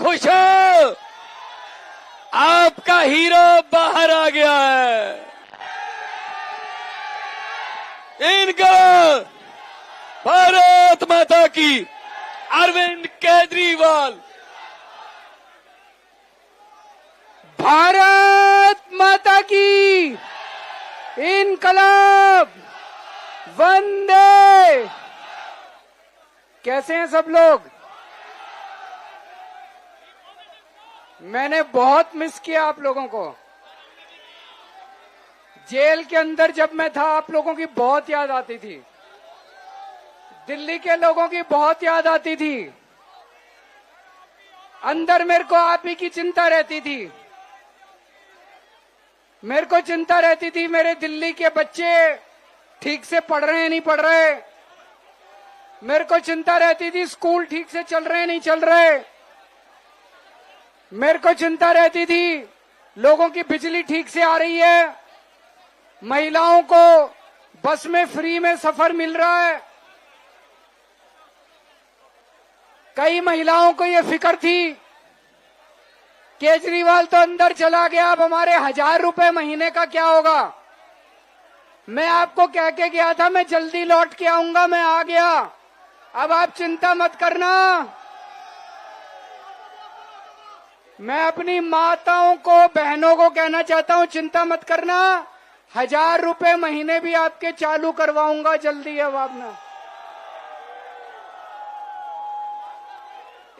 खुश हो? आपका हीरो बाहर आ गया है। इनका भारत माता की अरविंद केजरीवाल। भारत माता की इनकलाब वंदे। कैसे हैं सब लोग? मैंने बहुत मिस किया आप लोगों को। जेल के अंदर जब मैं था आप लोगों की बहुत याद आती थी, दिल्ली के लोगों की बहुत याद आती थी। अंदर मेरे को आप ही की चिंता रहती थी। मेरे को चिंता रहती थी मेरे दिल्ली के बच्चे ठीक से पढ़ रहे हैं नहीं पढ़ रहे। मेरे को चिंता रहती थी स्कूल ठीक से चल रहे हैं नहीं चल रहे। मेरे को चिंता रहती थी लोगों की बिजली ठीक से आ रही है, महिलाओं को बस में फ्री में सफर मिल रहा है। कई महिलाओं को यह फिक्र थी केजरीवाल तो अंदर चला गया, अब हमारे 1000 रुपए महीने का क्या होगा। मैं आपको कह के गया था मैं जल्दी लौट के आऊंगा, मैं आ गया। अब आप चिंता मत करना। मैं अपनी माताओं को बहनों को कहना चाहता हूं चिंता मत करना, 1000 रुपए महीने भी आपके चालू करवाऊंगा जल्दी। अब आपने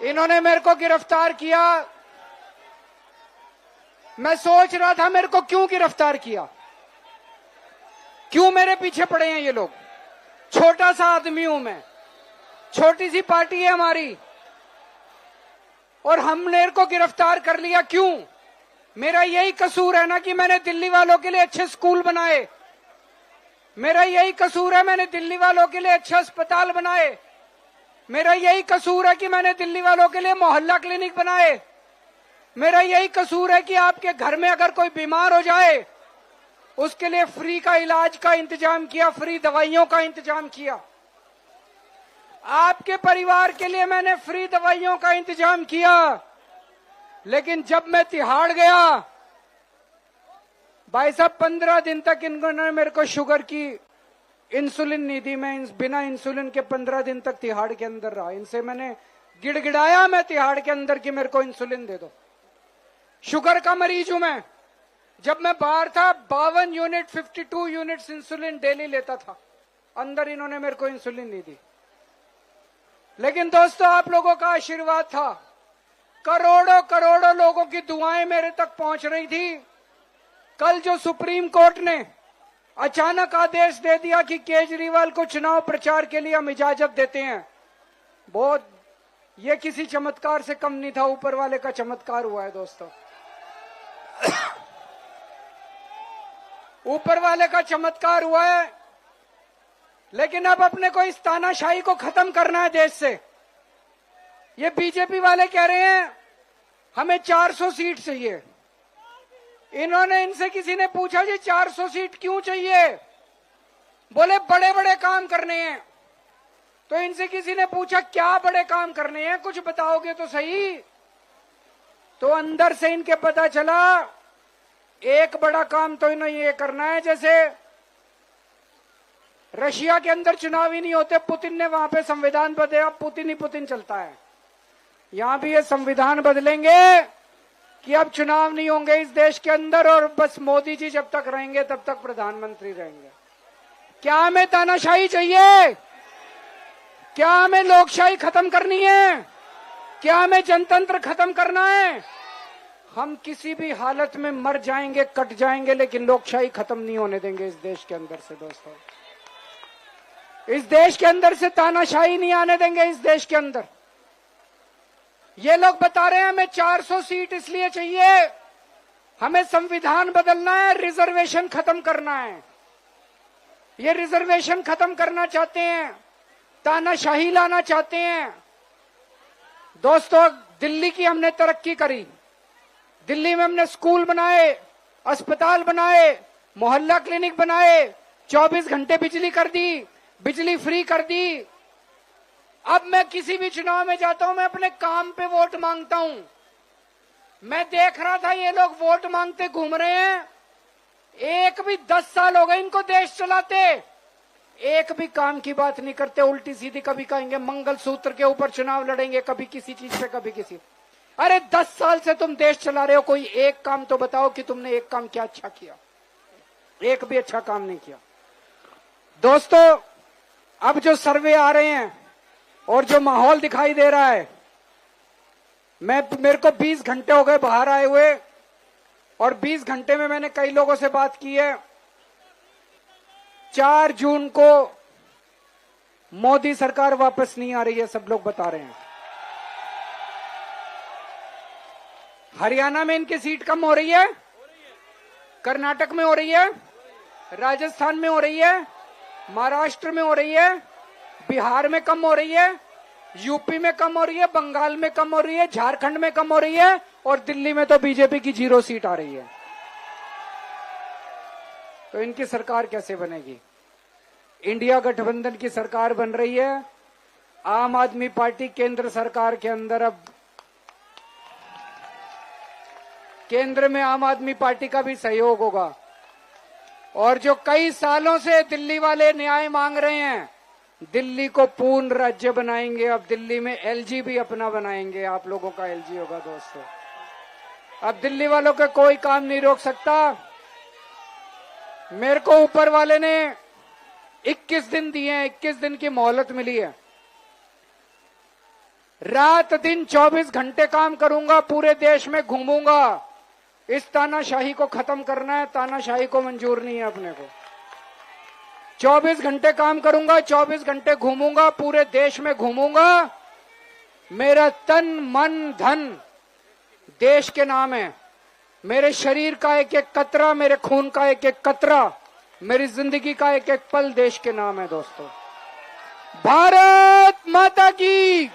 इन्होंने मेरे को गिरफ्तार किया। मैं सोच रहा था मेरे को क्यों गिरफ्तार किया, क्यों मेरे पीछे पड़े हैं ये लोग। छोटा सा आदमी हूं मैं, छोटी सी पार्टी है हमारी, और हमने को गिरफ्तार कर लिया क्यों? मेरा यही कसूर है ना कि मैंने दिल्ली वालों के लिए अच्छे स्कूल बनाए। मेरा यही कसूर है मैंने दिल्ली वालों के लिए अच्छे अस्पताल बनाए। मेरा यही कसूर है कि मैंने दिल्ली वालों के लिए मोहल्ला क्लिनिक बनाए। मेरा यही कसूर है कि आपके घर में अगर कोई बीमार हो जाए उसके लिए फ्री का इलाज का इंतजाम किया, फ्री दवाइयों का इंतजाम किया। आपके परिवार के लिए मैंने फ्री दवाइयों का इंतजाम किया। लेकिन जब मैं तिहाड़ गया, भाई साहब 15 दिन तक इन्होंने मेरे को शुगर की इंसुलिन नहीं दी। मैं बिना इंसुलिन के 15 दिन तक तिहाड़ के अंदर रहा। इनसे मैंने गिड़गिड़ाया मैं तिहाड़ के अंदर कि मेरे को इंसुलिन दे दो। शुगर का मरीज हूं मैं। जब मैं बाहर था 52 यूनिट 52 यूनिट्स इंसुलिन डेली लेता था। अंदर इन्होंने मेरे को इंसुलिन नहीं दी। लेकिन दोस्तों आप लोगों का आशीर्वाद था, करोड़ों करोड़ों लोगों की दुआएं मेरे तक पहुंच रही थी। कल जो सुप्रीम कोर्ट ने अचानक आदेश दे दिया कि केजरीवाल को चुनाव प्रचार के लिए हम इजाजत देते हैं, बहुत ये किसी चमत्कार से कम नहीं था, ऊपर वाले का चमत्कार हुआ है दोस्तों। ऊपर वाले का चमत्कार हुआ है। लेकिन अब अपने को इस तानाशाही को खत्म करना है देश से। ये बीजेपी वाले कह रहे हैं हमें 400 सीट चाहिए। इन्होंने इनसे किसी ने पूछा जी 400 सीट क्यों चाहिए? बोले बड़े बड़े काम करने हैं। तो इनसे किसी ने पूछा क्या बड़े काम करने हैं, कुछ बताओगे तो सही। तो अंदर से इनके पता चला एक बड़ा काम तो इन्हें ये करना है, जैसे रशिया के अंदर चुनाव ही नहीं होते, पुतिन ने वहां पे संविधान बदला, पुतिन ही पुतिन चलता है। यहां भी ये संविधान बदलेंगे कि अब चुनाव नहीं होंगे इस देश के अंदर, और बस मोदी जी जब तक रहेंगे तब तक प्रधानमंत्री रहेंगे। क्या हमें तानाशाही चाहिए? क्या हमें लोकशाही खत्म करनी है? क्या हमें जनतंत्र खत्म करना है? हम किसी भी हालत में मर जाएंगे, कट जाएंगे, लेकिन लोकशाही खत्म नहीं होने देंगे इस देश के अंदर से। दोस्तों इस देश के अंदर से तानाशाही नहीं आने देंगे। इस देश के अंदर ये लोग बता रहे हैं हमें 400 सीट इसलिए चाहिए, हमें संविधान बदलना है, रिजर्वेशन खत्म करना है। ये रिजर्वेशन खत्म करना चाहते हैं, तानाशाही लाना चाहते हैं। दोस्तों दिल्ली की हमने तरक्की करी। दिल्ली में हमने स्कूल बनाए, अस्पताल बनाए, मोहल्ला क्लिनिक बनाए, 24 घंटे बिजली कर दी, बिजली फ्री कर दी। अब मैं किसी भी चुनाव में जाता हूं, मैं अपने काम पे वोट मांगता हूं। मैं देख रहा था ये लोग वोट मांगते घूम रहे हैं। एक भी 10 साल हो गए इनको देश चलाते, एक भी काम की बात नहीं करते, उल्टी सीधी। कभी कहेंगे मंगलसूत्र के ऊपर चुनाव लड़ेंगे, कभी किसी चीज पे, कभी किसी। अरे 10 साल से तुम देश चला रहे हो, कोई एक काम तो बताओ कि तुमने एक काम क्या अच्छा किया। एक भी अच्छा काम नहीं किया। दोस्तों, अब जो सर्वे आ रहे हैं और जो माहौल दिखाई दे रहा है, मेरे को 20 घंटे हो गए बाहर आए हुए, और 20 घंटे में मैंने कई लोगों से बात की है। 4 जून को मोदी सरकार वापस नहीं आ रही है, सब लोग बता रहे हैं। हरियाणा में इनकी सीट कम हो रही है, कर्नाटक में हो रही है, राजस्थान में हो रही है, महाराष्ट्र में हो रही है, बिहार में कम हो रही है, यूपी में कम हो रही है, बंगाल में कम हो रही है, झारखंड में कम हो रही है, और दिल्ली में तो बीजेपी की 0 सीट आ रही है। तो इनकी सरकार कैसे बनेगी? इंडिया गठबंधन की सरकार बन रही है। आम आदमी पार्टी केंद्र सरकार के अंदर, अब केंद्र में आम आदमी पार्टी का भी सहयोग होगा। और जो कई सालों से दिल्ली वाले न्याय मांग रहे हैं, दिल्ली को पूर्ण राज्य बनाएंगे। अब दिल्ली में एलजी भी अपना बनाएंगे, आप लोगों का एलजी होगा दोस्तों। अब दिल्ली वालों का कोई काम नहीं रोक सकता। मेरे को ऊपर वाले ने 21 दिन दिए हैं, 21 दिन की मोहलत मिली है। रात दिन 24 घंटे काम करूंगा, पूरे देश में घूमूंगा। इस तानाशाही को खत्म करना है, तानाशाही को मंजूर नहीं है अपने को। 24 घंटे काम करूंगा, 24 घंटे घूमूंगा, पूरे देश में घूमूंगा। मेरा तन मन धन देश के नाम है। मेरे शरीर का एक एक कतरा, मेरे खून का एक एक कतरा, मेरी जिंदगी का एक एक पल देश के नाम है दोस्तों। भारत माता की